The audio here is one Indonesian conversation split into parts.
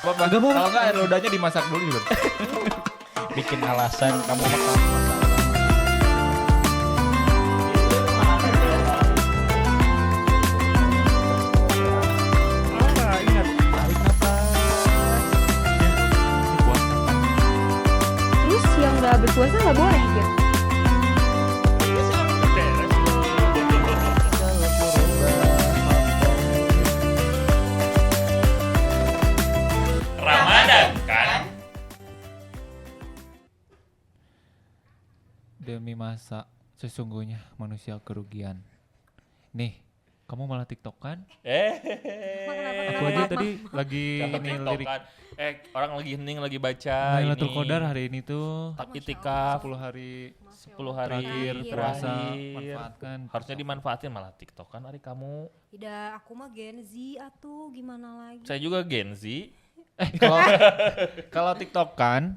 Enggak mau. Kalau enggak air lodanya dimasak dulu gitu. Bikin alasan kamu makan. Ingat, tarik nafas. Terus yang nggak berpuasa nggak boleh gitu. Ramadan kan? Demi masa sesungguhnya manusia kerugian. Nih, kamu malah TikTok kan? Aku aja tadi lagi Jangan ini TikTok lirik kan. Orang lagi hening lagi baca Lailatul ini. Qadar hari ini tuh Itikaf 10 hari 10 hari terakhir puasa, manfaatkan. Harusnya dimanfaatin malah TikTok kan hari kamu. Tidak, aku mah Gen Z atuh, gimana lagi? Saya juga Gen Z. Kalau kalau TikTok kan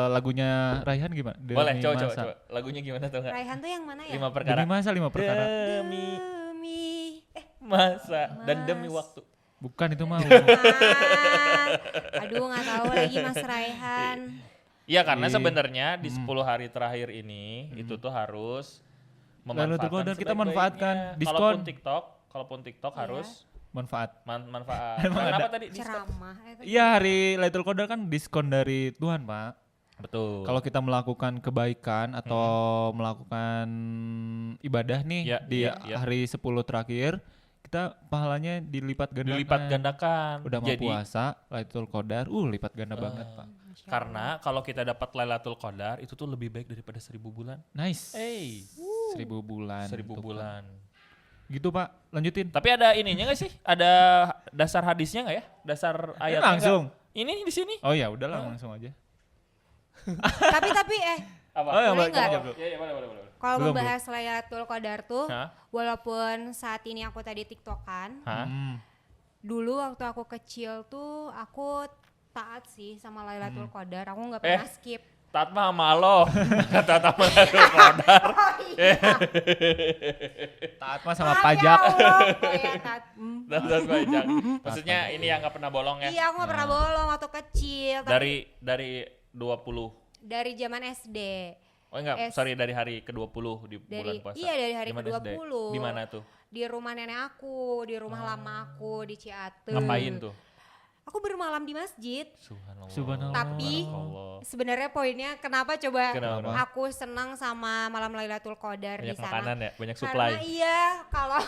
lagunya Raihan gimana? Boleh, Demi coba. masa. Lagunya gimana tuh enggak? Raihan tuh yang mana ya? 5 perkara. Lima perkara. Demi Demi masa dan demi waktu. Bukan itu mah. Aduh nggak tahu lagi Mas Raihan. Iya karena Ih. sebenarnya di 10 hari terakhir ini itu tuh harus Lailatul Qadar kita sebaik-baiknya. manfaatkan, diskon. Kalaupun TikTok Iya. harus Manfaat. manfaat. Emang Kenapa ada? tadi diskon? Ceramah. Iya, hari Lailatul Qadar kan diskon dari Tuhan, Pak. Betul. Kalau kita melakukan kebaikan atau melakukan ibadah nih Ya, di ya. hari 10 terakhir, kita pahalanya dilipat gandakan. dilipat gandakan. Udah mau Jadi puasa, Lailatul Qadar, lipat ganda banget, Pak. karena kalau kita dapat Lailatul Qadar itu tuh lebih baik daripada 1000 bulan. Nice. 1000 bulan. 1000 tuh, Pak. bulan. Gitu, Pak. Lanjutin. Tapi ada ininya nggak sih? Ada dasar hadisnya nggak ya? Dasar ayatnya langsung. nggak? Ini di sini. Oh ya, udahlah langsung aja. Tapi Apa? Oh ya, Boleh nggak? jawab dulu. Iya, boleh. kalau Belum, membahas Lailatul Qadar tuh, Hah? walaupun saat ini aku tadi TikTokan, Hah? dulu waktu aku kecil tuh aku taat sih sama Lailatul Qadar. Aku nggak Eh. pernah skip. Tat mah sama lo. Tat sama Lailatul Qadar. Taat mah sama Maaf pajak. Ya Allah. Oh ya, Tat. Tat pajak. Maksudnya ini yang nggak pernah bolong ya? Iya, aku nggak pernah bolong waktu kecil. Tapi Dari 20. dari zaman SD. Oh enggak, Es- sorry dari hari ke-20 di bulan puasa. Iya, dari hari Di mana SD? ke-20. Di mana tuh? Di rumah nenek aku, di rumah lama aku di Ciater. Ngapain tuh? Aku bermalam di masjid. Subhanallah. Tapi Barakallah. sebenarnya poinnya kenapa coba Kenapa? aku senang sama malam Lailatul Qadar di Banyak sana? makanan ya, banyak Karena supply. iya, kalau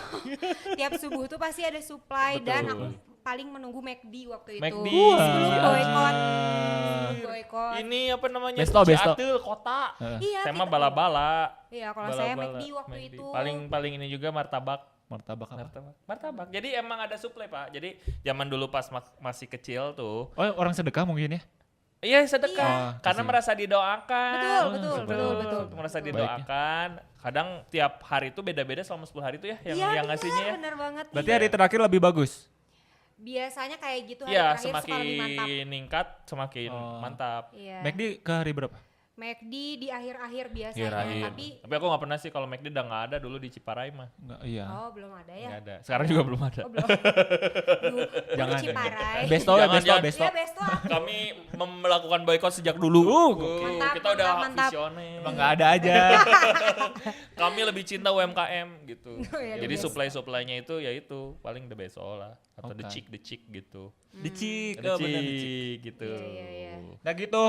tiap subuh tuh pasti ada supply dan Betul. aku paling menunggu McD waktu itu. McD. Sebelum Iya. boykot. Boykot. Ini apa namanya? Besto. Ciatel, kota. Iya, Saya mah kita- bala-bala. Iya, kalau saya Bala-bala, McD waktu McD. itu. Paling ini juga martabak. Martabak apa? Martabak. Jadi emang ada supply, Pak. Jadi zaman dulu pas masih kecil tuh, Oh, orang sedekah mungkin ya? iya sedekah. Iya. Karena Kasih. merasa didoakan. Betul. Merasa didoakan. Kadang tiap hari itu beda-beda selama 10 hari itu ya yang Iya, ngasihnya ya. bener banget. Berarti Iya. hari terakhir lebih bagus. Biasanya kayak gitu hari Iya, terakhir suka lebih mantap. semakin ningkat semakin Oh. mantap. Iya. McD ke hari berapa? McD di akhir-akhir biasanya, Kirain. tapi Tapi aku nggak pernah sih kalau McD udah nggak ada dulu di Ciparai mah. Enggak, iya. oh belum ada ya. Nggak ada. Sekarang juga belum ada. Oh belum. Duh, Jangan. di Ciparai. Besto ya, Jangan, besto, jangan. besto. Iya besto. Kami melakukan boykot sejak dulu. Mantap, Kita udah mantap. visioner. Emang enggak ada aja. Kami lebih cinta UMKM gitu. Oh, iya, Jadi the best. supply-supply-nya itu ya itu paling the beso lah atau Oke. the chick gitu. Dicik, The oh, bener, dicik. chick gitu. Iya. Nah gitu.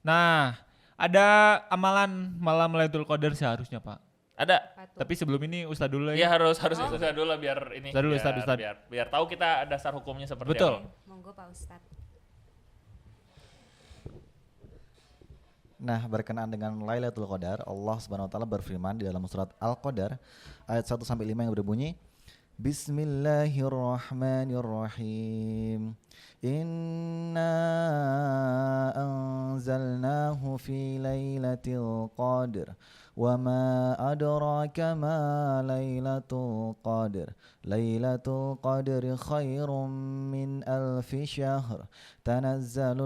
Nah, ada amalan malam Lailatul Qadar seharusnya, Pak. Ada. Tapi sebelum ini Ustadz dulu Iya ya. harus itu dulu lah biar ini. Ustadz dulu, biar, Ustadz. biar tahu kita dasar hukumnya seperti Betul. apa. Monggo Pak Ustadz. Nah, berkenaan dengan Lailatul Qadar, Allah Subhanahu wa taala berfirman di dalam surat Al-Qadar ayat 1 sampai 5 yang berbunyi Bismillahirrahmanirrahim. Inna anzalnahu fi lailatul qadr وما أدراك ما ليلة القدر ليلة القدر خير من ألف شهر تنزل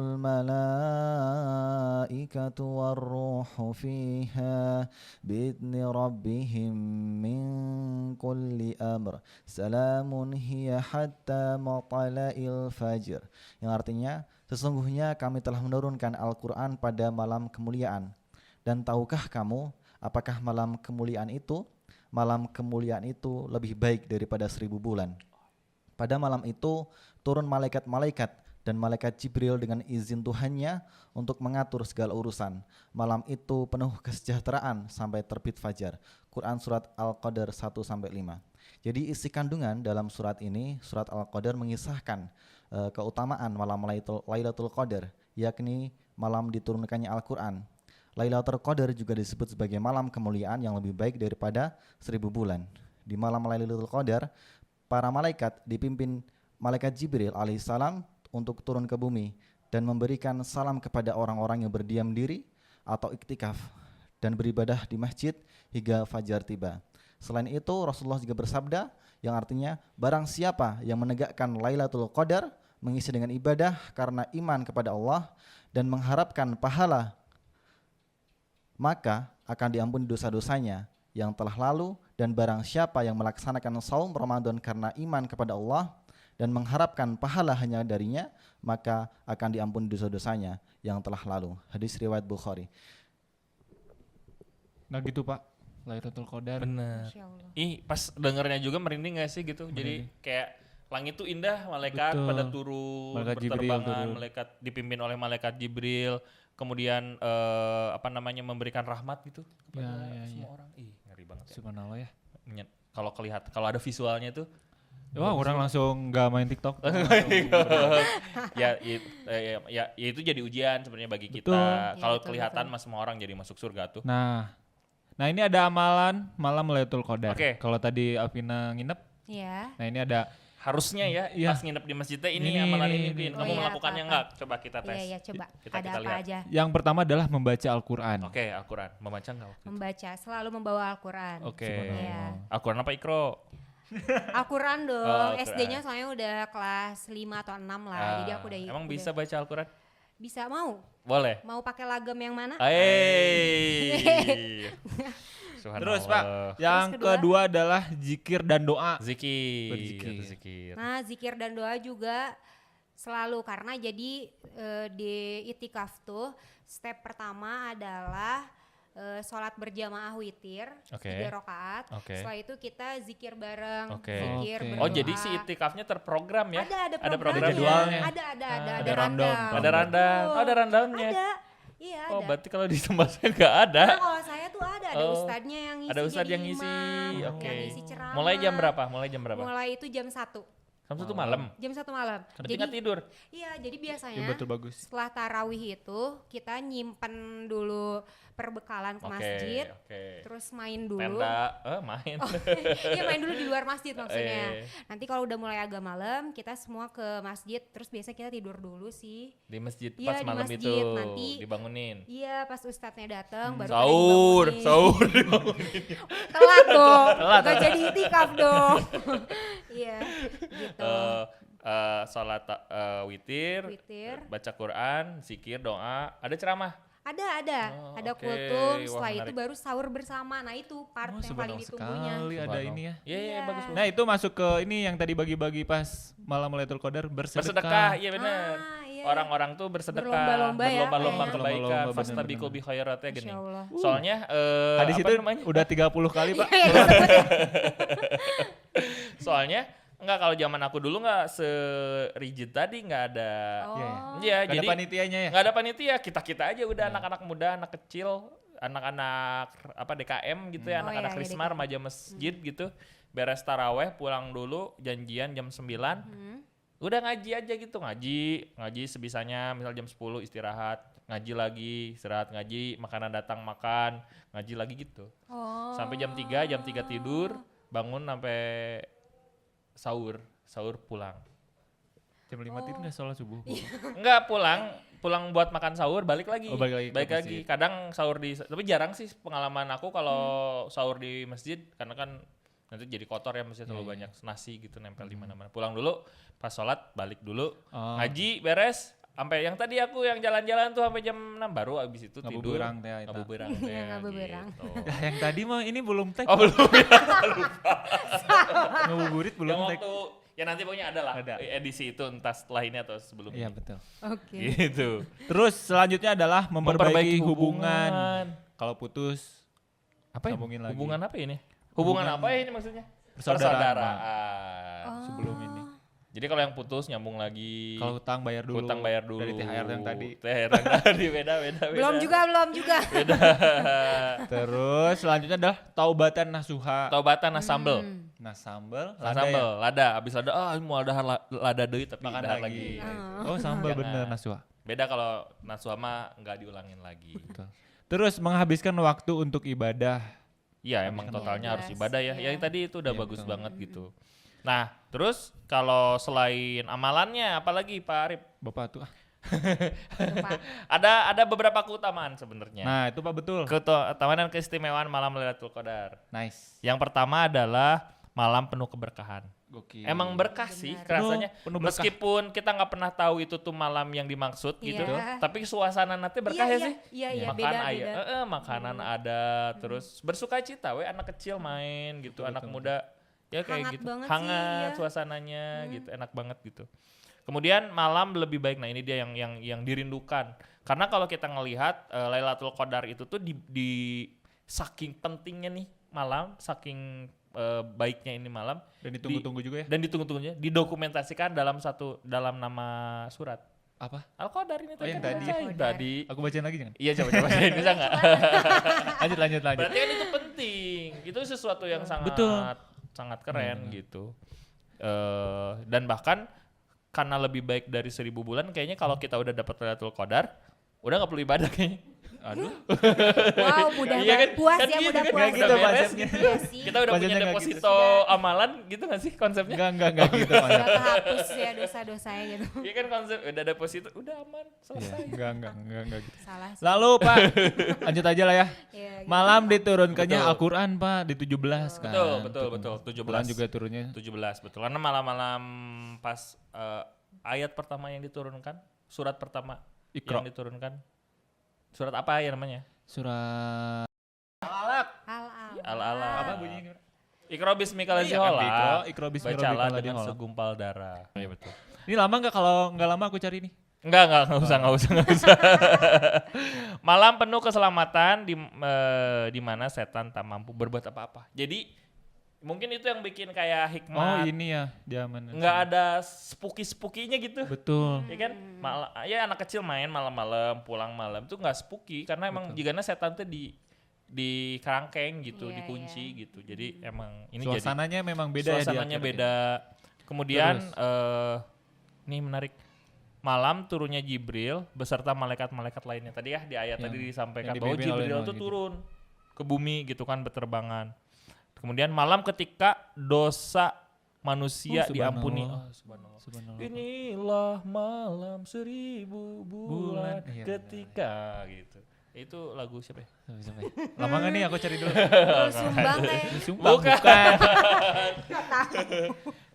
الملائكة والروح فيها بإذن ربهم من كل أمر سلام هي حتى مطلع الفجر, yang artinya sesungguhnya kami telah menurunkan Al-Quran pada malam kemuliaan. Dan tahukah kamu apakah malam kemuliaan itu? Malam kemuliaan itu lebih baik daripada 1000 bulan. Pada malam itu turun malaikat-malaikat dan malaikat Jibril dengan izin Tuhannya untuk mengatur segala urusan. Malam itu penuh kesejahteraan sampai terbit fajar. Quran Surat Al-Qadar 1-5. Jadi isi kandungan dalam surat ini, Surat Al-Qadar mengisahkan keutamaan malam Lailatul Qadar, yakni malam diturunkannya Al-Quran. Lailatul Qadar juga disebut sebagai malam kemuliaan yang lebih baik daripada 1000 bulan. Di malam Lailatul Qadar, para malaikat dipimpin malaikat Jibril alaihissalam untuk turun ke bumi dan memberikan salam kepada orang-orang yang berdiam diri atau iktikaf dan beribadah di masjid hingga fajar tiba. Selain itu Rasulullah juga bersabda yang artinya barang siapa yang menegakkan Lailatul Qadar, mengisi dengan ibadah karena iman kepada Allah dan mengharapkan pahala, maka akan diampuni dosa-dosanya yang telah lalu, dan barang siapa yang melaksanakan saum Ramadan karena iman kepada Allah dan mengharapkan pahala hanya darinya, maka akan diampuni dosa-dosanya yang telah lalu. Hadis riwayat Bukhari. Nah gitu Pak, Lailatul Qadar. Bener. Masya Allah. Ih, pas dengernya juga merinding gak sih gitu? Jadi kayak langit tuh indah, malaikat Betul. pada turun, Malaikat Jibril berterbangan, turun. malaikat dipimpin oleh malaikat Jibril, kemudian memberikan rahmat gitu kepada Ya. semua orang. Ih, ngeri banget ya. Subhanallah ya. Kalau ada visualnya tuh Wah, orang langsung gak main TikTok. ya itu jadi ujian sebenarnya bagi kita. Betul. Kalau Ya, betul, kelihatan mah semua orang jadi masuk surga tuh. Nah ini ada amalan malam Lailatul Qadar. Oke. Kalau tadi Alvina nginep, Iya. nah ini ada Harusnya ya Iya. pas nginep di masjidnya ini Ini, amalan ini, ini, ini. Pin. Oh Kamu iya, melakukannya apa-apa. enggak? Coba kita tes. Iya, coba. Kita Ada apa lihat. aja? yang pertama adalah membaca Al-Quran. Oke, Al-Quran. Membaca enggak? Membaca, selalu membawa Al-Quran. Oke. Iya. Al-Quran apa Ikro? Al-Quran dong, Oh, Al-Quran. SD-nya soalnya udah kelas 5 atau 6 lah. Jadi aku udah Emang udah- bisa baca Al-Quran? Bisa mau? Boleh. Mau pakai lagam yang mana? Subhanallah. Terus Pak, yang Terus kedua? kedua adalah zikir dan doa. Zikir. Berzikir. Zikir. Nah, zikir dan doa juga selalu, karena jadi di itikaf tuh step pertama adalah sholat berjamaah witir, Oke. 3 rakaat. Oke. Setelah itu kita zikir bareng, Oke. zikir Oke. berdoa. Oh, jadi si itikafnya terprogram ya? Ada programnya. programnya. Jadwalnya. Ada ada rundown. Ada rundown. Oh, ada rundownnya. Ada. Iya, Oh, ada. berarti kalau di tempat saya nggak ada. Nah, kalau saya tuh ada Oh, ustadznya yang ngisi. Ada ustadz jadi yang ngisi. imam, Oke. yang ngisi ceramah. Mulai jam berapa? Mulai jam berapa? Mulai itu jam 1. Jam 1 malam. Jam 1 malam. Berarti nggak tidur. Iya, jadi biasanya Ya, betul bagus. setelah tarawih itu kita nyimpen dulu perbekalan ke Oke, masjid, oke. terus main dulu. Tenda, main. Iya, main dulu di luar masjid maksudnya. Eh. Nanti kalau udah mulai agak malam, kita semua ke masjid, terus biasa kita tidur dulu sih. Di masjid Iya, pas di malam masjid. itu Nanti dibangunin. Iya, pas ustadznya datang baru pada Sahur, dibangunin. sahur dibangunin. Telat dong. Telat. Gak jadi itikaf dong. Iya, gitu. Sholat witir, Witir. baca Quran, zikir, doa, ada ceramah. Ada. Oh, Ada oke. kultum, Wah, setelah itu menarik. baru sahur bersama. Nah, itu part Oh, yang paling subhanallah ditunggunya. sekali ada Subhanallah. ini ya. Iya, Iya. bagus. Nah itu masuk ke ini yang tadi bagi-bagi pas malam Lailatul Qadar, bersedekah. Bersedekah, iya benar. Ah, iya. Orang-orang tuh bersedekah, Berlomba-lomba ya, berlomba-lomba kayaknya. kebaikan, Berlomba-lomba, fastabiqu bener-bener. bi khairatnya gini. Masya Allah. Soalnya Hadis apa itu namanya? udah 30 kali Pak. Iya, disebut ya. Soalnya enggak, kalau zaman aku dulu enggak se-rigid tadi, enggak ada. Oh. Iya, Iya, Gak jadi ada panitianya ya. enggak ada panitia, kita-kita aja udah anak-anak muda, anak kecil, anak-anak DKM gitu ya, Oh, anak-anak iya, Krisma, DKM. remaja masjid gitu. Beres taraweh, pulang dulu, janjian jam 9. Udah ngaji aja gitu, ngaji sebisanya, misal jam 10 istirahat, ngaji lagi, istirahat ngaji, makanan datang makan, ngaji lagi gitu. Oh. Sampai jam 3 tidur, bangun sampai sahur pulang. Jam 5 tidur nggak sholat subuh. Enggak, pulang buat makan sahur, balik lagi. Oh, balik lagi ke lagi. masjid. Kadang sahur tapi jarang sih pengalaman aku kalau sahur di masjid karena kan nanti jadi kotor ya masjid terlalu banyak nasi gitu nempel di mana-mana. Pulang dulu, pas sholat balik dulu, ngaji beres. Sampai yang tadi aku yang jalan-jalan tuh sampai jam 6 baru abis itu tidur. Ngabuburan teh eta. Ngabuburan teh. Ngabuburan. Gitu. Nah, yang tadi mah ini belum tag. Oh belum ya, lupa. Ngabuburit Yang belum tag. waktu ya nanti pokoknya ada lah Ada. edisi itu entah setelah ini atau sebelum Iya ini. betul. Oke. Gitu. Terus selanjutnya adalah memperbaiki hubungan. hubungan. Kalau putus Apa ya? sambungin lagi. Hubungan apa ini? Hubungan apa ya ini maksudnya? Persaudaraan. Sebelum ini. Jadi kalau yang putus nyambung lagi. Kalau hutang bayar dulu. Hutang bayar dulu. Dari THR yang tadi. THR yang tadi beda. Belum juga. Terus selanjutnya adalah taubatan nasuha. Taubatan nah sambel. Nah sambel, Nah lada sambel, ya? lada. Abis lada, mau ada lada deui tapi Makan dahar lagi. lagi. Oh sambel Jangan. bener nasuha. Beda kalau nasuha mah nggak diulangin lagi. Betul. Terus menghabiskan waktu untuk ibadah. Iya emang totalnya harus ibadah ya. Iya. Yang tadi itu udah Iya, bagus betul. banget gitu. Nah terus kalau selain amalannya apalagi Pak Arif? Bapak tuh. Ada beberapa keutamaan sebenarnya. Nah itu Pak betul. Keutamaan dan keistimewaan malam Lailatul Qadar. Nice. Yang pertama adalah malam penuh keberkahan. Gokil. Emang berkah sih rasanya. Penuh berkah. Meskipun kita nggak pernah tahu itu tuh malam yang dimaksud gitu, Iya. tapi suasana nanti berkah ya sih. Iya, Makan beda. makanan ada, terus bersuka cita, anak kecil main gitu, anak muda ya kayak Hangat gitu, banget sih, hangat ya. suasananya gitu, enak banget gitu. Kemudian malam lebih baik, nah ini dia yang dirindukan, karena kalau kita ngelihat Lailatul Qadar itu tuh di saking pentingnya nih malam, saking baiknya ini malam Dan ditunggu-tunggu juga ya. dan ditunggu-tunggunya didokumentasikan dalam nama surat Apa? Al-Qadar ini yang tadi. tadi. Tadi. Aku bacain lagi jangan? Iya coba bacain bisa nggak? Lanjut. Berarti kan itu penting. Itu sesuatu yang sangat Betul. sangat keren gitu. Dan bahkan karena lebih baik dari 1000 bulan, kayaknya kalau kita udah dapat Lailatul Qadar, udah nggak perlu ibadah kayaknya. Aduh. Wow, mudah Iya kan? puas Kan ya, gitu mudah kan? puas. Nggak gitu Udah beres konsepnya. gitu. Iya sih. Kita udah punya Konsepnya nggak deposito amalan gitu nggak sih konsepnya? Enggak gitu Pak. Udah kehapus ya dosa-dosanya gitu. Iya kan konsep udah deposito, udah aman, selesai. Enggak gitu. Salah sih. Lalu Pak, lanjut aja lah ya. Iya, gitu. Malam diturunkannya Betul. Al-Quran Pak di 17 kan. Betul. 17. Quran juga turunnya. 17 betul. Karena malam-malam pas ayat pertama yang diturunkan, surat pertama Iqra. yang diturunkan. Surat apa ya namanya? Surat Al-Alaq. apa bunyinya? Iqra bismikal ladzi Iya kan, khalaq. Iqra bismi Bacalah rabbikal ladzi dengan khalaq. segumpal darah. Iya betul. Ini lama nggak? Kalau nggak lama aku cari nih. Enggak usah. Malam penuh keselamatan di mana setan tak mampu berbuat apa-apa. Jadi mungkin itu yang bikin kayak Oh hikmat. ini ya zaman. Nggak ada spooky-spookinya gitu. Betul. Ya kan, ya anak kecil main malam-malam, pulang malam itu nggak spooky karena emang jigana setan tuh di kerangkeng gitu, Iya, dikunci gitu. Jadi emang ini Suasananya memang jadi beda ya. di suasananya akhirat beda. Kemudian Terus. ini menarik. Malam turunnya Jibril beserta malaikat-malaikat lainnya. Tadi ya di ayat tadi disampaikan yang bahwa dipimpin oleh Jibril Nuh itu gitu. turun ke bumi gitu kan berterbangan. Kemudian malam ketika dosa manusia Oh, diampuni. subhanallah. Oh, subhanallah. Subhanallah. Inilah malam 1000 bulan Iya, ketika gitu. Itu lagu siapa ya? Sampai. Lama nggak nih aku cari dulu. Dulu sumbang kayak. Sumpah bukan.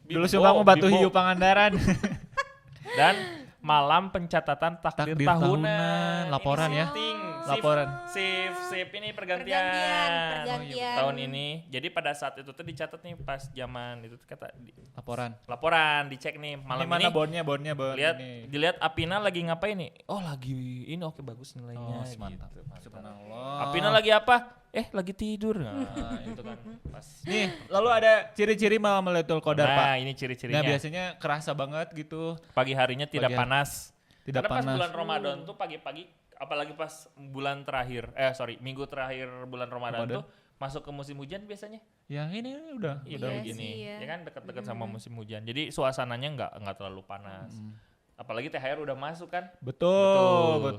Dulu sumpah mau Batu Bimbo. Hiu Pangandaran. Dan malam pencatatan takdir, Takdir tahunan, laporan Ini ya. shifting, Laporan. Shift ini pergantian. Pergantian. Tahun ini. Jadi pada saat itu tuh dicatat nih pas zaman itu tuh kata Laporan. laporan dicek nih malam Ini mana ini. bonnya Lihat ini. dilihat Apina lagi ngapain nih? Oh, lagi ini oke bagus nilainya Oh, gitu. mantap. Mantap. Subhanallah. Apina lagi apa? Lagi tidur. Nah, itu kan pas. Nih, lalu ada ciri-ciri malam Lailatul Qadar, Pak. Nah, ini ciri-cirinya. Nah, biasanya kerasa banget gitu. Pagi harinya tidak Pagi hari. panas. Tidak Karena pas panas. bulan Ramadan tuh pagi-pagi, apalagi pas bulan terakhir, minggu terakhir bulan Ramadan Ramadan. tuh masuk ke musim hujan biasanya. Ya, ini udah. Iya Iya begini, sih, iya. ya kan dekat-dekat sama musim hujan. Jadi suasananya nggak terlalu panas. Apalagi THR udah masuk kan. Betul.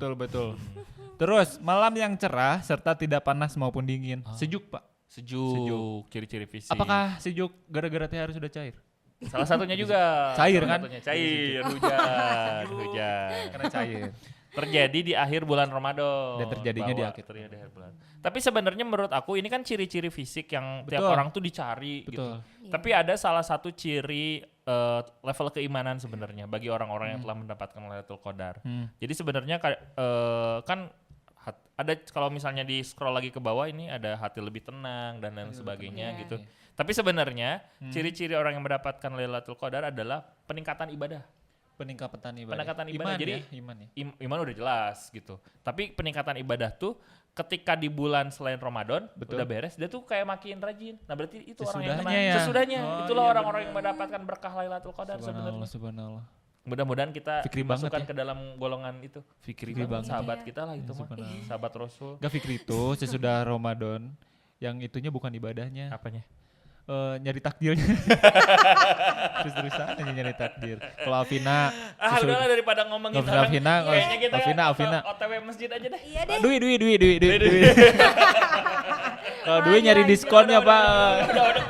Terus, malam yang cerah serta tidak panas maupun dingin. Sejuk, Pak. Sejuk. Ciri-ciri fisik. Apakah sejuk gara-gara THR sudah cair? Salah satunya juga. Cair Salah kan? satunya cair, hujan. Karena cair. Terjadi di akhir bulan Ramadan. Dan terjadinya di Bahwa akhir terjadi di akhir bulan. Tapi sebenarnya menurut aku ini kan ciri-ciri fisik yang tiap Betul. orang tuh dicari gitu. Betul. Iya. Tapi ada salah satu ciri level keimanan sebenarnya bagi orang-orang yang telah mendapatkan Lailatul Qadar. Jadi sebenarnya kan ada kalau misalnya di scroll lagi ke bawah ini ada hati lebih tenang dan lain sebagainya Iya. gitu. Tapi sebenarnya ciri-ciri orang yang mendapatkan Lailatul Qadar adalah peningkatan ibadah. Peningkatan ibadah. Peningkatan ibadah. Iman Jadi ya, iman ya. Iman udah jelas gitu. Tapi peningkatan ibadah tuh ketika di bulan selain Ramadan Betul. udah beres, dia tuh kayak makin rajin. Nah berarti itu orang yang Sesudahnya tenang. ya. Sesudahnya. Oh, Itulah iya, orang-orang yang mendapatkan berkah Lailatul Qadar sebenarnya. Subhanallah. Mudah-mudahan kita Fikri masukkan banget ya. ke dalam golongan itu. Fikri banget. Sahabat kita lah itu mah. Subhanallah. Sahabat Rasul. Gak Fikri itu sesudah Ramadan yang itunya bukan ibadahnya. Apanya? Nyari takdirnya. Terus-terusan aja nyari takdir. Kalau Alvina Udahlah daripada ngomongin Nggak usah Alvina, kayaknya kita Alvina. OTW masjid aja deh. Iya deh. Dwi. Kalau Dwi nyari diskonnya, Pak. Udah.